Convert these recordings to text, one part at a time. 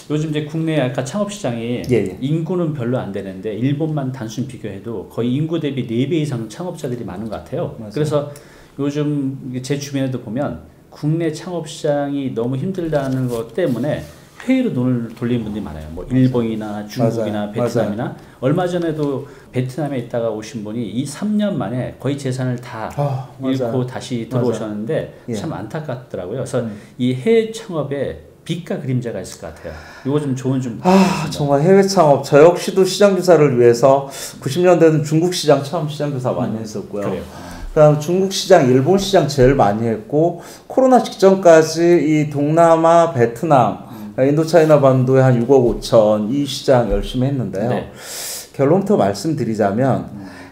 요즘 이제 국내 아까 창업 시장이 인구는 별로 안 되는데 일본만 단순 비교해도 거의 인구 대비 4배 이상 창업자들이 많은 것 같아요. 맞아요. 그래서 요즘 제 주변에도 보면 국내 창업 시장이 너무 힘들다는 것 때문에 해외로 돈을 돌리는 분들이 많아요. 뭐 일본이나 중국이나 베트남이나 맞아요. 얼마 전에도 베트남에 있다가 오신 분이 이 3년 만에 거의 재산을 다 잃고 다시 들어오셨는데 참 안타깝더라고요. 그래서 이 해외 창업에 빛과 그림자가 있을 것 같아요. 이거 좀 조언 좀 부탁드립니다. 정말 해외 창업 저 역시도 시장 조사를 위해서 90년대는 중국 시장 처음 시장 조사 많이 했었고요. 그래요. 그다음 중국 시장, 일본 시장 제일 많이 했고 코로나 직전까지 이 동남아, 베트남, 인도차이나 반도에 한 6억 5천 이 시장 열심히 했는데요. 네. 결론부터 말씀드리자면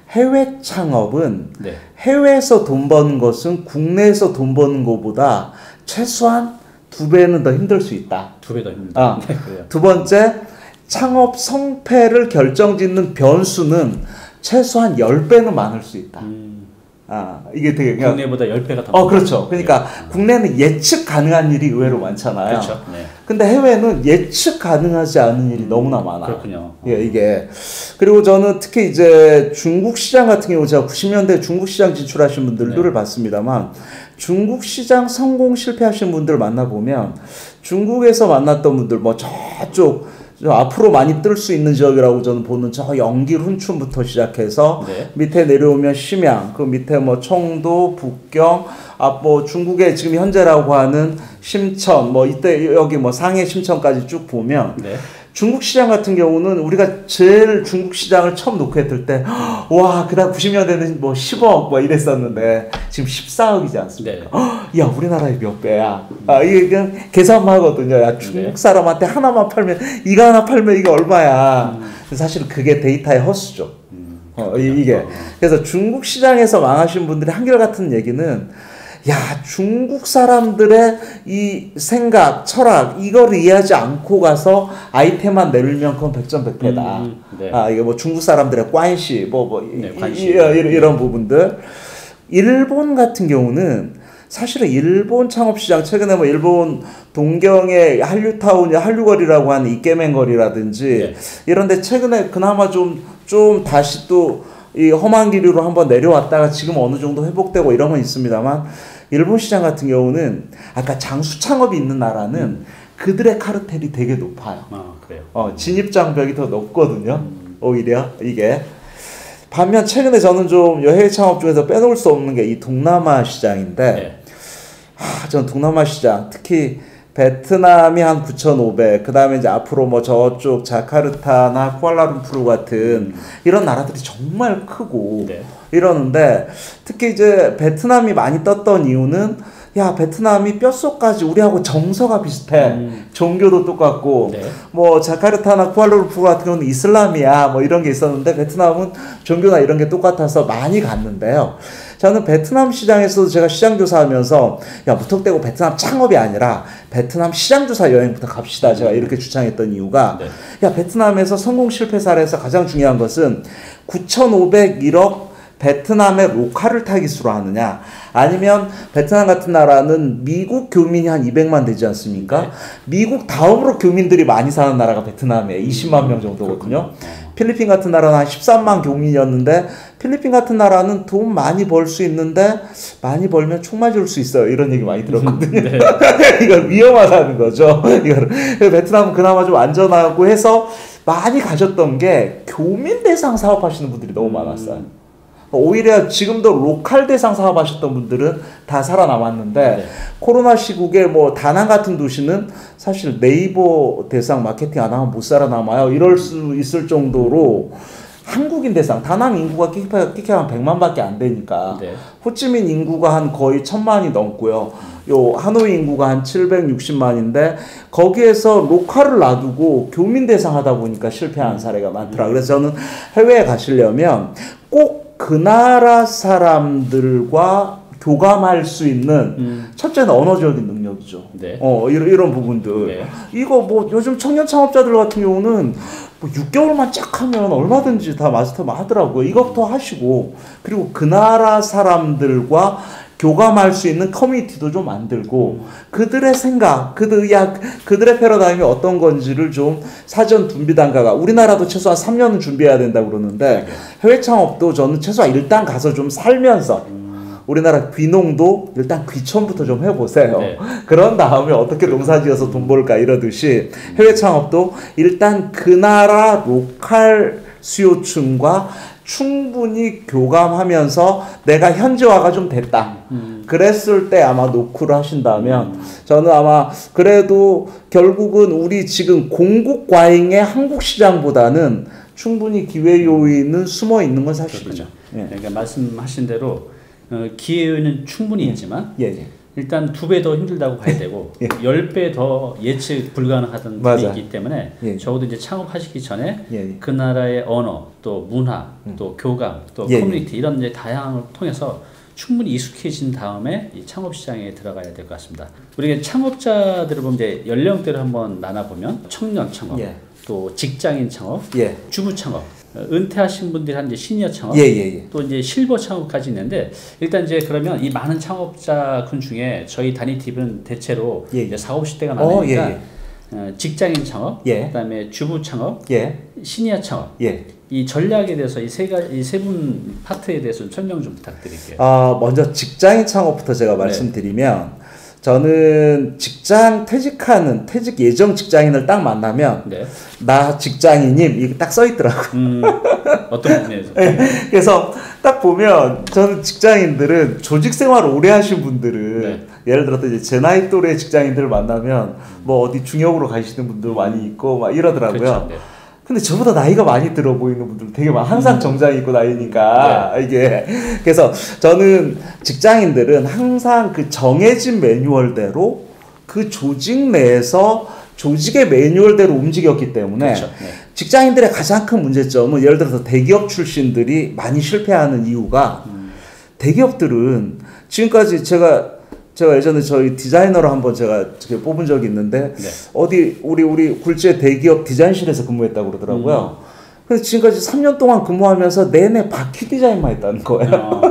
해외 창업은 해외에서 돈 버는 것은 국내에서 돈 버는 것보다 최소한 2배는 더 힘들 수 있다. 2배 더 힘들다. 네, 두 번째, 창업 성패를 결정짓는 변수는 최소한 10배는 많을 수 있다. 이게 되게 국내보다 10배가 더 그렇죠. 그러니까 국내는 예측 가능한 일이 의외로 많잖아요. 그렇죠. 네. 근데 해외는 예측 가능하지 않은 일이 너무나 많아요. 그렇군요. 이게. 그리고 저는 특히 이제 중국 시장 같은 경우 제가 90년대 중국 시장 진출하신 분들을 봤습니다만 중국 시장 성공 실패하신 분들 만나보면 중국에서 만났던 분들 뭐 저쪽 앞으로 많이 뜰 수 있는 지역이라고 저는 보는 저 영길 훈춘부터 시작해서 밑에 내려오면 심양, 그 밑에 뭐 청도, 북경, 뭐 중국의 지금 현재라고 하는 심천, 뭐 이때 여기 뭐 상해 심천까지 쭉 보면 중국 시장 같은 경우는 우리가 제일 중국 시장을 처음 녹화했을 때, 와, 그다음 90년대는 뭐 10억 뭐 이랬었는데, 지금 14억이지 않습니까? 야, 우리나라의 몇 배야? 이게 그냥 계산만 하거든요. 야, 중국 사람한테 하나만 팔면, 이거 하나 팔면 이게 얼마야? 사실 그게 데이터의 허수죠. 이게. 그래서 중국 시장에서 망하신 분들이 한결같은 얘기는, 야, 중국 사람들의 이 생각, 철학, 이걸 이해하지 않고 가서 아이템만 내밀면 그건 100점 100패다. 이게 뭐 중국 사람들의 관시, 이런 부분들. 일본 같은 경우는 사실은 일본 창업시장, 최근에 뭐 일본 동경의 한류타운, 한류거리라고 하는 이케멘 거리라든지 이런데 최근에 그나마 좀 다시 또 이 험한 기류로 한번 내려왔다가 지금 어느 정도 회복되고 이런 건 있습니다만 일본 시장 같은 경우는 아까 장수 창업이 있는 나라는 그들의 카르텔이 되게 높아요. 그래요. 진입장벽이 더 높거든요. 오히려 이게. 반면 최근에 저는 좀 해외 창업 중에서 빼놓을 수 없는 게 이 동남아 시장인데 저는 동남아 시장 특히 베트남이 한 9,500, 그 다음에 이제 앞으로 뭐 저쪽 자카르타나 쿠알라룸푸르 같은 이런 나라들이 정말 크고 이러는데 특히 이제 베트남이 많이 떴던 이유는 야, 베트남이 뼛속까지 우리하고 정서가 비슷해. 종교도 똑같고, 뭐, 자카르타나 쿠알라룸푸르 같은 경우는 이슬람이야. 뭐 이런 게 있었는데, 베트남은 종교나 이런 게 똑같아서 많이 갔는데요. 저는 베트남 시장에서도 제가 시장조사 하면서, 야, 무턱대고 베트남 창업이 아니라, 베트남 시장조사 여행부터 갑시다. 제가 이렇게 주창했던 이유가, 야, 베트남에서 성공 실패 사례에서 가장 중요한 것은 9,501억 베트남의 로컬을 타깃으로 하느냐 아니면 베트남 같은 나라는 미국 교민이 한 200만 되지 않습니까? 미국 다음으로 교민들이 많이 사는 나라가 베트남이에요. 20만 명 정도거든요. 필리핀 같은 나라는 한 13만 교민이었는데 필리핀 같은 나라는 돈 많이 벌 수 있는데 많이 벌면 총 맞을 수 있어요. 이런 얘기 많이 들었거든요. 이거 위험하다는 거죠. 베트남은 그나마 좀 안전하고 해서 많이 가졌던 게 교민 대상 사업하시는 분들이 너무 많았어요. 오히려 지금도 로컬 대상 사업하셨던 분들은 다 살아남았는데 코로나 시국에 뭐 다낭 같은 도시는 사실 네이버 대상 마케팅 안 하면 못 살아남아요. 이럴 수 있을 정도로 한국인 대상, 다낭 인구가 끼케 한 100만밖에 안 되니까 호치민 인구가 한 거의 1000만이 넘고요. 요 하노이 인구가 한 760만인데 거기에서 로컬을 놔두고 교민 대상 하다 보니까 실패한 사례가 많더라고요. 그래서 저는 해외에 가시려면 꼭 그 나라 사람들과 교감할 수 있는 첫째는 언어적인 능력이죠. 이런 부분들. 이거 뭐 요즘 청년 창업자들 같은 경우는 뭐 6개월만 쫙 하면 얼마든지 다 마스터만 하더라고요. 이것부터 하시고 그리고 그 나라 사람들과 교감할 수 있는 커뮤니티도 좀 만들고 그들의 생각, 그들의 패러다임이 어떤 건지를 좀 사전 준비 단가가 우리나라도 최소한 3년은 준비해야 된다고 그러는데 해외 창업도 저는 최소한 일단 가서 좀 살면서 우리나라 귀농도 일단 귀촌부터 좀 해보세요. 네. 그런 다음에 어떻게 농사지어서 돈 벌까 이러듯이 해외 창업도 일단 그 나라 로컬 수요층과 충분히 교감하면서 내가 현지화가 좀 됐다. 그랬을 때 아마 노크를 하신다면 저는 아마 그래도 결국은 우리 지금 공급 과잉의 한국 시장보다는 충분히 기회 요인은 숨어 있는 건 사실이죠. 예. 그러니까 말씀하신 대로 기회는 충분히 있지만 일단 2배 더 힘들다고 봐야 되고 10배 더 예측 불가능하던 분이기 때문에 적어도 이제 창업하시기 전에 그 나라의 언어, 또 문화, 또 교감, 또 커뮤니티 이런 이제 다양한 걸 통해서 충분히 익숙해진 다음에 이 창업 시장에 들어가야 될 것 같습니다. 우리가 창업자들을 보면 이제 연령대를 한번 나눠보면 청년 창업, 또 직장인 창업, 주부 창업, 은퇴하신 분들이 한 이제 시니어 창업, 또 이제 실버 창업까지 있는데 일단 이제 그러면 이 많은 창업자군 중에 저희 단위팁은 대체로 이제 40, 50대가 많으니까 직장인 창업, 그다음에 주부 창업, 시니어 창업, 이 전략에 대해서 이 세 분 파트에 대해서 좀 설명 좀 부탁드릴게요. 먼저 직장인 창업부터 제가 말씀드리면. 저는 퇴직 예정 직장인을 딱 만나면 나 직장인임 이게 딱 써있더라고요. 어떤 분야에서? 그래서 딱 보면 저는 직장인들은 조직 생활을 오래 하신 분들은 예를 들어서 이제 제 나이 또래 직장인들을 만나면 뭐 어디 중역으로 가시는 분들 많이 있고 막 이러더라고요. 그렇죠. 근데 저보다 나이가 많이 들어 보이는 분들 되게 많아. 항상 정장 입고 다니니까 이게 그래서 저는 직장인들은 항상 그 정해진 매뉴얼대로 그 조직 내에서 조직의 매뉴얼대로 움직였기 때문에 직장인들의 가장 큰 문제점은 예를 들어서 대기업 출신들이 많이 실패하는 이유가 대기업들은 지금까지 제가 예전에 저희 디자이너로 한번 제가 뽑은 적이 있는데 어디 우리 굴지의 대기업 디자인실에서 근무했다고 그러더라고요. 그래서 지금까지 3년 동안 근무하면서 내내 바퀴 디자인만 했다는 거예요.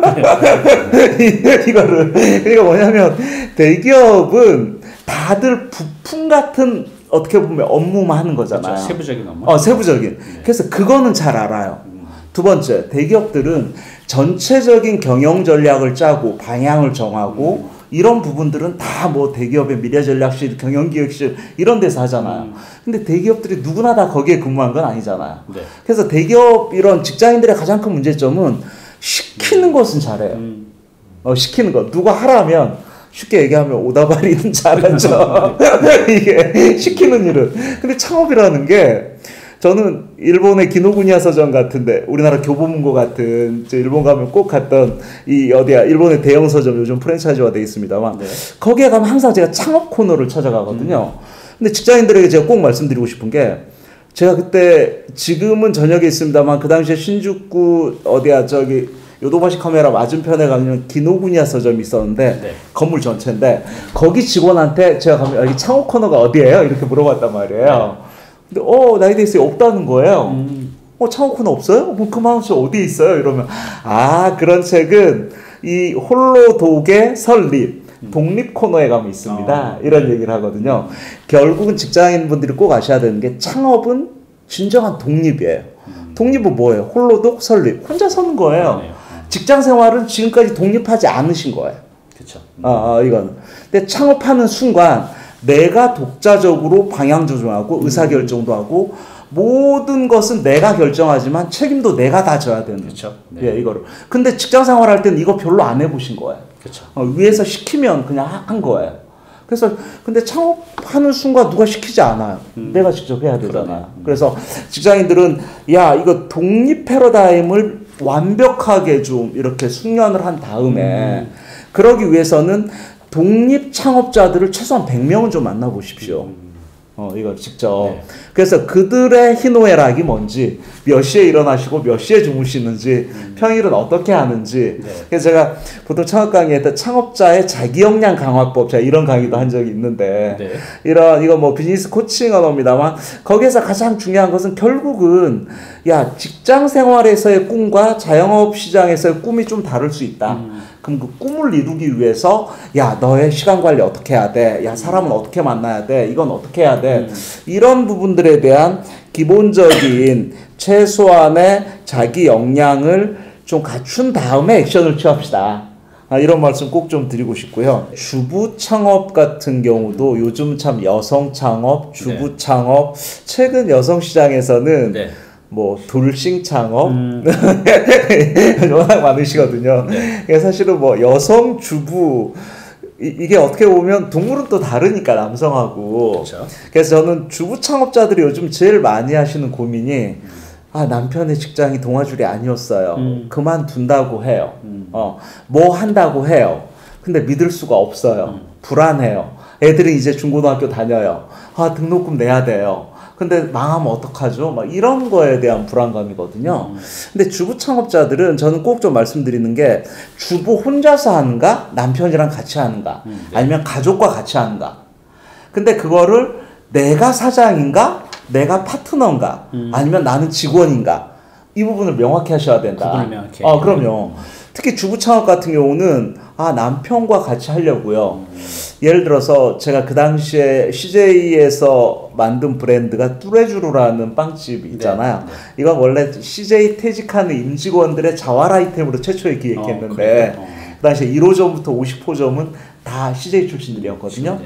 이거를 그러니까 뭐냐면 대기업은 다들 부품 같은 어떻게 보면 업무만 하는 거잖아요. 그렇죠. 세부적인 업무. 세부적인. 그래서 그거는 잘 알아요. 두 번째, 대기업들은 전체적인 경영 전략을 짜고 방향을 정하고 이런 부분들은 다 뭐 대기업의 미래전략실, 경영기획실 이런 데서 하잖아요. 근데 대기업들이 누구나 다 거기에 근무한 건 아니잖아요. 그래서 대기업 이런 직장인들의 가장 큰 문제점은 시키는 것은 잘해요. 시키는 것. 누가 하라면 쉽게 얘기하면 오다발이는 잘하죠. 이게 시키는 일은. 근데 창업이라는 게 저는 일본의 기노구니야 서점 같은데 우리나라 교보문고 같은 일본 가면 꼭 갔던 일본의 대형 서점 요즘 프랜차이즈화 돼 있습니다만 거기에 가면 항상 제가 창업 코너를 찾아가거든요. 근데 직장인들에게 제가 꼭 말씀드리고 싶은 게 제가 그때 지금은 저녁에 있습니다만 그 당시에 신주쿠 요도바시 카메라 맞은편에 가면 기노구니야 서점이 있었는데 건물 전체인데 거기 직원한테 제가 가면 여기 창업 코너가 어디예요? 이렇게 물어봤단 말이에요. 근데 나이데이스에 없다는 거예요. 창업 코너 없어요? 그 만화책 어디에 있어요? 이러면 그런 책은 이 홀로 독의 설립 독립 코너에 가면 있습니다. 이런 얘기를 하거든요. 결국은 직장인분들이 꼭 아셔야 되는 게 창업은 진정한 독립이에요. 독립은 뭐예요? 홀로 독 설립. 혼자 서는 거예요. 직장 생활은 지금까지 독립하지 않으신 거예요. 그렇죠. 이거는. 근데 창업하는 순간 내가 독자적으로 방향 조정하고 의사결정도 하고 모든 것은 내가 결정하지만 책임도 내가 다 져야 되는. 그렇죠. 이거를. 근데 직장 생활할 때는 이거 별로 안 해보신 거예요. 그렇죠. 위에서 시키면 그냥 한 거예요. 그래서 근데 창업하는 순간 누가 시키지 않아요. 내가 직접 해야 되잖아요. 그래서 직장인들은 이거 독립 패러다임을 완벽하게 좀 이렇게 숙련을 한 다음에 그러기 위해서는 독립 창업자들을 최소한 100명은 좀 만나보십시오. 이걸 직접. 그래서 그들의 희노애락이 뭔지, 몇 시에 일어나시고 몇 시에 주무시는지, 평일은 어떻게 하는지. 그래서 제가 보통 창업 강의에 때 창업자의 자기 역량 강화법, 제가 이런 강의도 한 적이 있는데, 이거 뭐 비즈니스 코칭 언어입니다만, 거기에서 가장 중요한 것은 결국은, 직장 생활에서의 꿈과 자영업 시장에서의 꿈이 좀 다를 수 있다. 그럼 그 꿈을 이루기 위해서 야 너의 시간 관리 어떻게 해야 돼? 야 사람은 어떻게 만나야 돼? 이건 어떻게 해야 돼? 이런 부분들에 대한 기본적인 최소한의 자기 역량을 좀 갖춘 다음에 액션을 취합시다. 이런 말씀 꼭 좀 드리고 싶고요. 주부 창업 같은 경우도 요즘 참 여성 창업, 주부 창업, 최근 여성 시장에서는 뭐 돌싱 창업 워낙 많으시거든요. 사실은 뭐 여성 주부 이게 어떻게 보면 동물은 또 다르니까 남성하고. 그렇죠. 그래서 저는 주부 창업자들이 요즘 제일 많이 하시는 고민이 남편의 직장이 동아줄이 아니었어요. 그만둔다고 해요. 뭐 한다고 해요. 근데 믿을 수가 없어요. 불안해요. 애들이 이제 중고등학교 다녀요. 등록금 내야 돼요. 근데 망하면 어떡하죠? 막 이런 거에 대한 불안감이거든요. 근데 주부 창업자들은 저는 꼭 좀 말씀드리는 게 주부 혼자서 하는가? 남편이랑 같이 하는가? 아니면 가족과 같이 하는가? 근데 그거를 내가 사장인가? 내가 파트너인가? 아니면 나는 직원인가? 이 부분을 명확히 하셔야 된다. 구분을 명확히. 그럼요. 특히 주부 창업 같은 경우는 남편과 같이 하려고요. 예를 들어서 제가 그 당시에 CJ에서 만든 브랜드가 뚜레쥬르라는 빵집이 있잖아요. 이건 원래 CJ 퇴직하는 임직원들의 자활 아이템으로 최초에 기획했는데 그 당시에 1호점부터 50호점은 다 CJ 출신들이었거든요.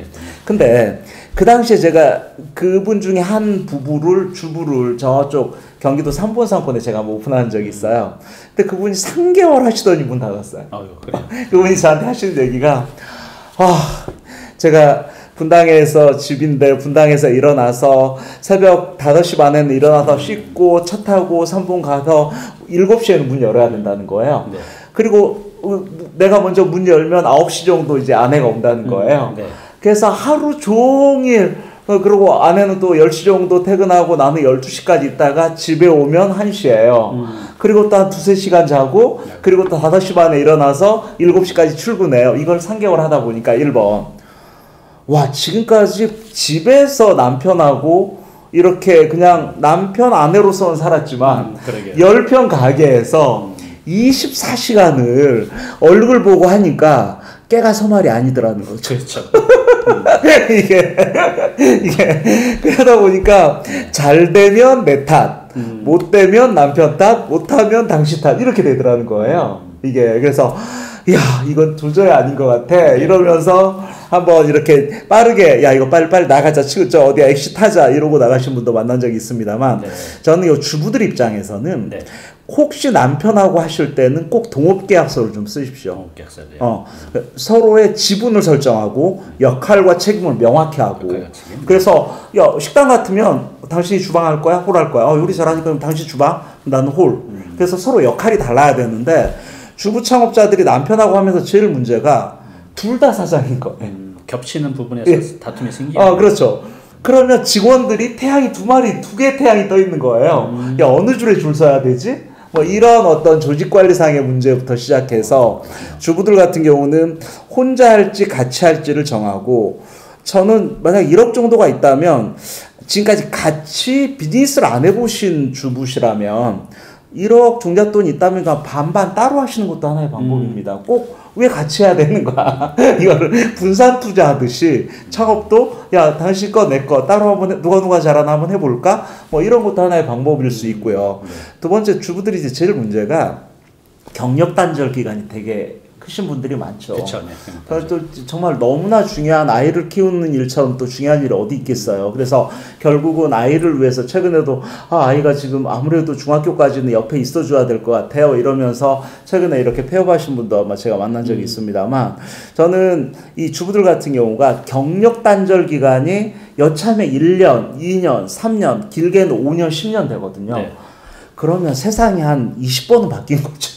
근데 그 당시에 제가 그분 중에 한 주부를 저쪽 경기도 삼본상권에 제가 오픈한 적이 있어요. 근데 그분이 3개월 하시더니 문 닫았어요. 그래요? 그분이 저한테 하시는 얘기가 제가 분당에서 집인데 분당에서 일어나서 새벽 5시 반에는 일어나서 씻고 차 타고 삼본 가서 7시에는 문 열어야 된다는 거예요. 그리고 내가 먼저 문 열면 9시 정도 이제 아내가 온다는 거예요. 그래서 하루 종일 그리고 아내는 또 10시 정도 퇴근하고 나는 12시까지 있다가 집에 오면 1시예요. 그리고 또 한 2-3시간 자고 그리고 또 5시 반에 일어나서 7시까지 출근해요. 이걸 3개월 하다 보니까 1번 지금까지 집에서 남편하고 이렇게 그냥 남편 아내로서는 살았지만 10평 가게에서 24시간을 얼굴 보고 하니까 깨가 서말이 아니더라는 거죠. 그렇죠. 이게 그러다 보니까 잘 되면 내 탓, 못 되면 남편 탓, 못하면 당신 탓 이렇게 되더라는 거예요. 이게 그래서 이건 도저히 아닌 것 같아 이러면서 한번 이렇게 빠르게 이거 빨리 나가자 치우자 어디야 엑시트하자 이러고 나가신 분도 만난 적이 있습니다만 저는 이 주부들 입장에서는 혹시 남편하고 하실 때는 꼭 동업계약서를 좀 쓰십시오. 서로의 지분을 설정하고 역할과 책임을 명확히 하고 그래서 식당 같으면 당신이 주방 할 거야? 홀 할 거야? 요리 잘하니까 그럼 당신 주방? 나는 홀. 그래서 서로 역할이 달라야 되는데 주부 창업자들이 남편하고 하면서 제일 문제가 둘 다 사장인 거예요. 겹치는 부분에서 다툼이 생기는 그렇죠. 그러면 직원들이 태양이 2개 태양이 떠 있는 거예요. 어느 줄에 줄 서야 되지? 이런 어떤 조직 관리상의 문제부터 시작해서 주부들 같은 경우는 혼자 할지 같이 할지를 정하고 저는 만약 1억 정도가 있다면 지금까지 같이 비즈니스를 안 해보신 주부시라면 1억 종잣돈이 있다면 그냥 반반 따로 하시는 것도 하나의 방법입니다. 꼭 왜 같이 해야 되는가? 이거를 분산 투자하듯이 창업도 당신 거 내 거 따로 한번 누가 잘하나 한번 해볼까? 이런 것도 하나의 방법일 수 있고요. 두 번째 주부들이 이제 제일 문제가 경력 단절 기간이 되게 크신 분들이 많죠. 그렇죠. 또 정말 너무나 중요한 아이를 키우는 일처럼 또 중요한 일이 어디 있겠어요. 그래서 결국은 아이를 위해서 최근에도 아이가 지금 아무래도 중학교까지는 옆에 있어줘야 될 것 같아요. 이러면서 최근에 이렇게 폐업하신 분도 아마 제가 만난 적이 있습니다만 저는 이 주부들 같은 경우가 경력 단절 기간이 여차하면 1년, 2년, 3년, 길게는 5년, 10년 되거든요. 그러면 세상이 한 20번은 바뀐 거죠.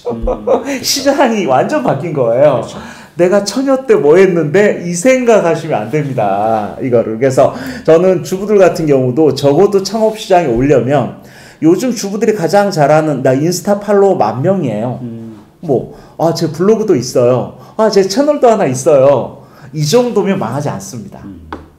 시장이 완전 바뀐 거예요. 그렇죠. 내가 처녀 때 뭐 했는데 이 생각하시면 안 됩니다. 이거를. 그래서 저는 주부들 같은 경우도 적어도 창업 시장에 오려면 요즘 주부들이 가장 잘하는 나 인스타 팔로워 10,000명이에요. 제 블로그도 있어요. 제 채널도 하나 있어요. 이 정도면 망하지 않습니다.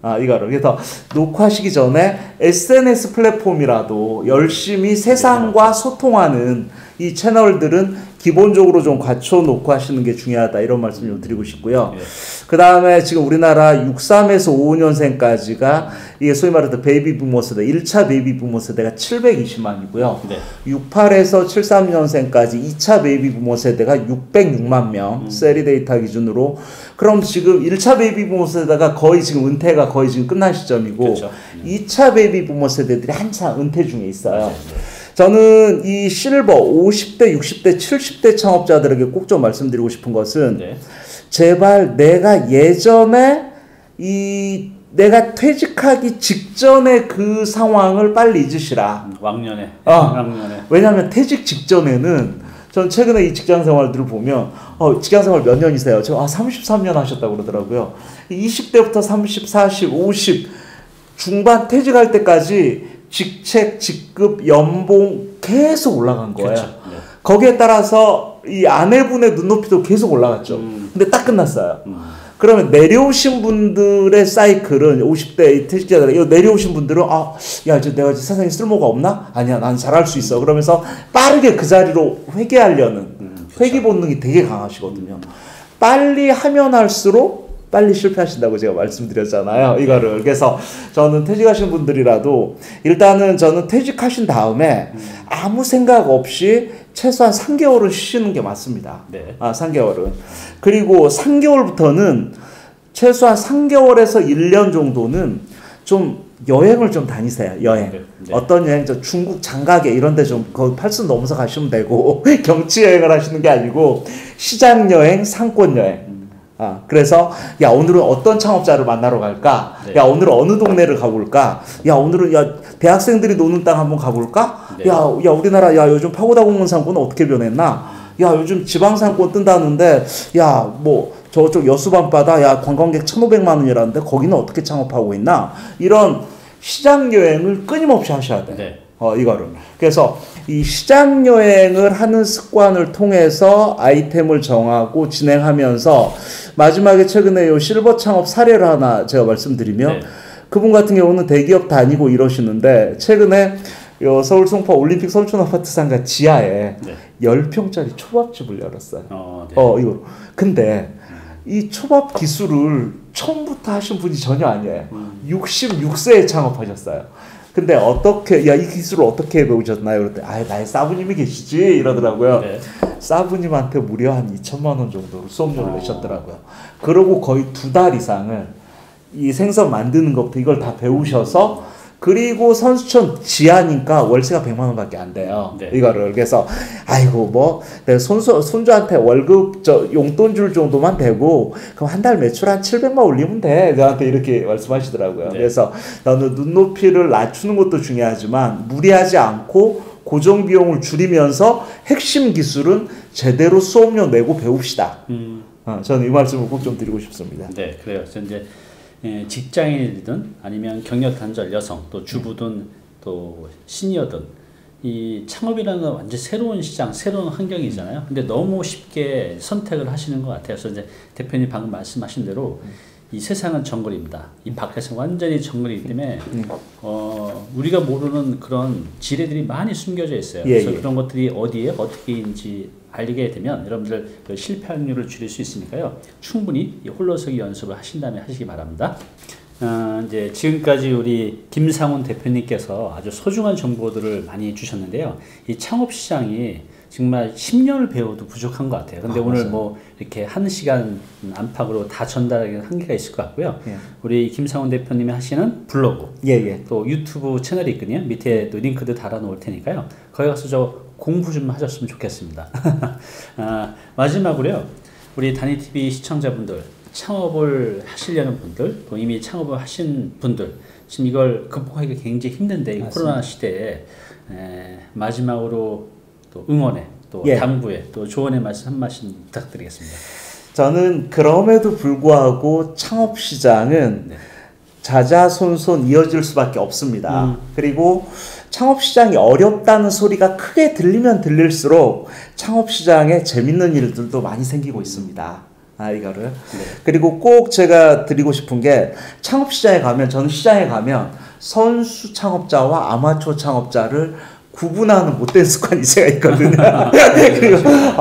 이거를. 그래서 녹화하시기 전에 SNS 플랫폼이라도 열심히 세상과 소통하는 이 채널들은 기본적으로 좀 갖춰놓고 하시는 게 중요하다 이런 말씀 좀 드리고 싶고요. 그 다음에 지금 우리나라 63에서 55년생까지가 이게 소위 말해서 베이비 부모 세대 1차 베이비 부모 세대가 720만이고요. 68에서 73년생까지 2차 베이비 부모 세대가 606만 명 세리 데이터 기준으로. 그럼 지금 1차 베이비 부모 세대가 거의 지금 은퇴가 거의 지금 끝난 시점이고 그렇죠. 2차 베이비 부모 세대들이 한참 은퇴 중에 있어요. 저는 이 실버 50대, 60대, 70대 창업자들에게 꼭 좀 말씀드리고 싶은 것은 제발 내가 예전에 내가 퇴직하기 직전에 그 상황을 빨리 잊으시라. 왕년에. 왜냐하면 퇴직 직전에는 전 최근에 이 직장 생활들을 보면 직장 생활 몇 년이세요? 제가 33년 하셨다고 그러더라고요. 20대부터 30, 40, 50 중반 퇴직할 때까지 직책, 직급, 연봉 계속 올라간 거예요. 그렇죠. 거기에 따라서 이 아내분의 눈높이도 계속 올라갔죠. 근데 딱 끝났어요. 그러면 내려오신 분들의 사이클은 50대 퇴직자들 내려오신 분들은 야 이제 내가 이제 세상에 쓸모가 없나? 아니야 난 잘할 수 있어. 그러면서 빠르게 그 자리로 회귀하려는 회귀 본능이 되게 강하시거든요. 빨리 하면 할수록 빨리 실패하신다고 제가 말씀드렸잖아요. 이거를. 그래서 저는 퇴직하신 분들이라도 일단은 저는 퇴직하신 다음에 아무 생각 없이 최소한 3개월은 쉬시는 게 맞습니다. 3개월은. 그리고 3개월부터는 최소한 3개월에서 1년 정도는 좀 여행을 좀 다니세요. 여행. 어떤 여행? 저 중국 장가게 이런 데 좀 거기 팔순 넘어서 가시면 되고 경치 여행을 하시는 게 아니고 시장 여행, 상권 여행. 그래서 야 오늘은 어떤 창업자를 만나러 갈까? 야 오늘은 어느 동네를 가볼까? 야 오늘은 대학생들이 노는 땅 한번 가볼까? 야 우리나라 요즘 파고다 공원 상권은 어떻게 변했나? 야 요즘 지방 상권 뜬다는데 야 뭐 저쪽 여수 밤바다 관광객 1,500만 원이라는데 거기는 어떻게 창업하고 있나? 이런 시장 여행을 끊임없이 하셔야 돼. 이거를. 그래서 이 시장 여행을 하는 습관을 통해서 아이템을 정하고 진행하면서 마지막에 최근에 요 실버 창업 사례를 하나 제가 말씀드리면 그분 같은 경우는 대기업 다니고 이러시는데 최근에 요 서울 송파 올림픽 선촌 아파트 상가 지하에 10평짜리 초밥집을 열었어요. 이거. 근데 이 초밥 기술을 처음부터 하신 분이 전혀 아니에요. 66세에 창업하셨어요. 근데 어떻게 이 기술을 어떻게 배우셨나요? 그랬더니 나의 사부님이 계시지 이러더라고요. 사부님한테 무려 한 2천만 원 정도로 수업료를 내셨더라고요. 그러고 거의 2달 이상을 이 생선 만드는 것부터 이걸 다 배우셔서 그리고 선수촌 지하니까 월세가 100만 원밖에 안 돼요. 이거를. 그래서 아이고 뭐 손주한테 월급 용돈 줄 정도만 되고 그럼 한 달 매출 한 700만 올리면 돼. 저한테 이렇게 말씀하시더라고요. 그래서 나는 눈높이를 낮추는 것도 중요하지만 무리하지 않고 고정 비용을 줄이면서 핵심 기술은 제대로 수업료 내고 배웁시다. 저는 이 말씀을 꼭 좀 드리고 싶습니다. 네, 그래요. 이제 직장인이든 아니면 경력 단절 여성 또 주부든 또 시니어든 이 창업이라는 건 완전 새로운 시장, 새로운 환경이잖아요. 근데 너무 쉽게 선택을 하시는 것 같아요. 그래서 이제 대표님 방금 말씀하신 대로 이 세상은 정글입니다. 이 밖에서 완전히 정글이기 때문에 우리가 모르는 그런 지뢰들이 많이 숨겨져 있어요. 그래서 그런 것들이 어디에 어떻게인지 알게 되면 여러분들 그 실패 확률을 줄일 수 있으니까요. 충분히 이 홀로서기 연습을 하신 다음에 하시기 바랍니다. 이제 지금까지 우리 김상훈 대표님께서 아주 소중한 정보들을 많이 주셨는데요. 이 창업 시장이 정말 10년을 배워도 부족한 것 같아요. 근데 오늘 맞아요. 뭐 이렇게 1시간 안팎으로 다 전달하기는 한계가 있을 것 같고요. 우리 김상훈 대표님이 하시는 블로그, 또 유튜브 채널이 있거든요. 밑에 또 링크도 달아 놓을 테니까요. 거기 가서 저 공부 좀 하셨으면 좋겠습니다. 마지막으로요. 우리 다니TV 시청자분들, 창업을 하시려는 분들, 또 이미 창업을 하신 분들, 지금 이걸 극복하기가 굉장히 힘든데 이 코로나 시대에 마지막으로 또 응원에, 또 당부에, 또 조언의 말씀 한 말씀 부탁드리겠습니다. 저는 그럼에도 불구하고 창업 시장은 자자손손 이어질 수밖에 없습니다. 그리고 창업 시장이 어렵다는 소리가 크게 들리면 들릴수록 창업 시장에 재밌는 일들도 많이 생기고 있습니다. 이거를. 그리고 꼭 제가 드리고 싶은 게 창업 시장에 가면, 저는 시장에 가면 선수 창업자와 아마추어 창업자를 구분하는 못된 습관이 제가 있거든요. 그리고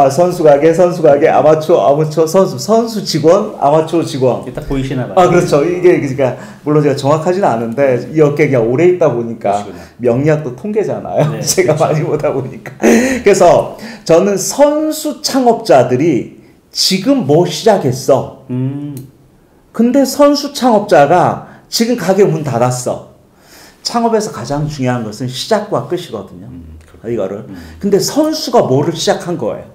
선수 가게, 아마추어 선수 직원, 아마추어 직원. 딱 보이시나 봐요. 그렇죠. 이게 그러니까 물론 제가 정확하지는 않은데 이 업계에 그냥 오래 있다 보니까 그러시구나. 명리학도 통계잖아요. 네, 제가 그렇죠. 많이 보다 보니까. 그래서 저는 선수 창업자들이 지금 뭐 시작했어. 근데 선수 창업자가 지금 가게 문 닫았어. 창업에서 가장 중요한 것은 시작과 끝이거든요. 이거를. 근데 선수가 뭐를 시작한 거예요.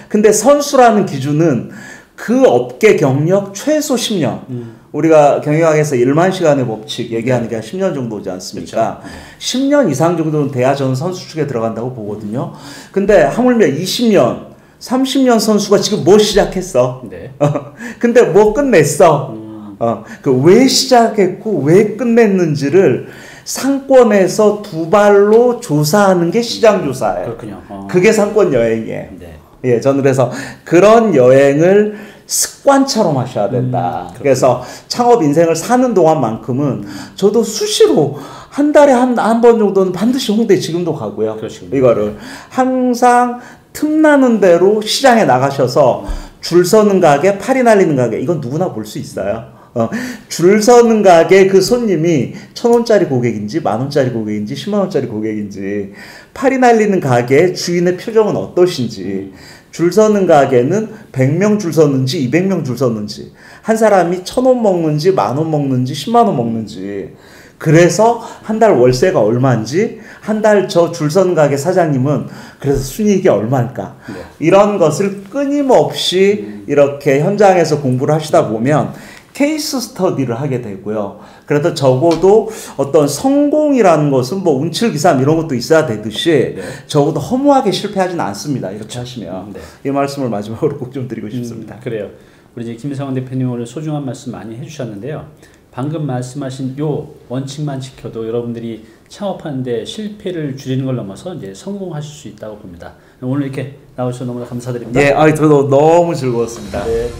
근데 선수라는 기준은 그 업계 경력 최소 10년. 우리가 경영학에서 1만 시간의 법칙 얘기하는 게 10년 정도지 않습니까? 그렇죠. 10년 이상 정도는 돼야 저는 선수 축에 들어간다고 보거든요. 근데 하물며 20년, 30년 선수가 지금 뭐 시작했어? 네. 근데 뭐 끝냈어? 그 왜 시작했고 왜 끝냈는지를 상권에서 두 발로 조사하는 게 시장 조사예요. 그렇군요. 그게 상권 여행이에요. 네. 예, 저는 그래서 그런 여행을 습관처럼 하셔야 된다. 그래서 창업 인생을 사는 동안만큼은 저도 수시로 한 달에 한 번 정도는 반드시 홍대 지금도 가고요. 그렇습니다. 이거를 항상 틈나는 대로 시장에 나가셔서 줄 서는 가게, 팔이 날리는 가게, 이건 누구나 볼 수 있어요. 줄 서는 가게 그 손님이 1,000원짜리 고객인지 10,000원짜리 고객인지 100,000원짜리 고객인지, 팔이 날리는 가게의 주인의 표정은 어떠신지, 줄 서는 가게는 100명 줄 섰는지 200명 줄 섰는지, 한 사람이 1,000원 먹는지 10,000원 먹는지 100,000원 먹는지, 그래서 한 달 월세가 얼마인지, 한 달 저 줄 서는 가게 사장님은 그래서 순이익이 얼마일까, 네. 이런 것을 끊임없이 이렇게 현장에서 공부를 하시다 보면 케이스 스터디를 하게 되고요. 그래도 적어도 어떤 성공이라는 것은 뭐 운칠기삼 이런 것도 있어야 되듯이, 네. 적어도 허무하게 실패하지는 않습니다. 이렇게 하시면. 네. 이 말씀을 마지막으로 꼭 좀 드리고 싶습니다. 그래요. 우리 이제 김성원 대표님 오늘 소중한 말씀 많이 해주셨는데요. 방금 말씀하신 요 원칙만 지켜도 여러분들이 창업하는데 실패를 줄이는 걸 넘어서 이제 성공하실 수 있다고 봅니다. 오늘 이렇게 나오셔서 너무나 감사드립니다. 예, 저도 너무 즐거웠습니다. 네.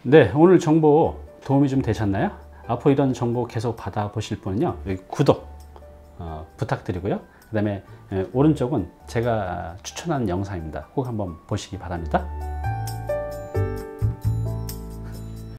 네, 오늘 정보 도움이 좀 되셨나요? 앞으로 이런 정보 계속 받아보실 분은요, 여기 구독 부탁드리고요. 그 다음에 오른쪽은 제가 추천하는 영상입니다. 꼭 한번 보시기 바랍니다.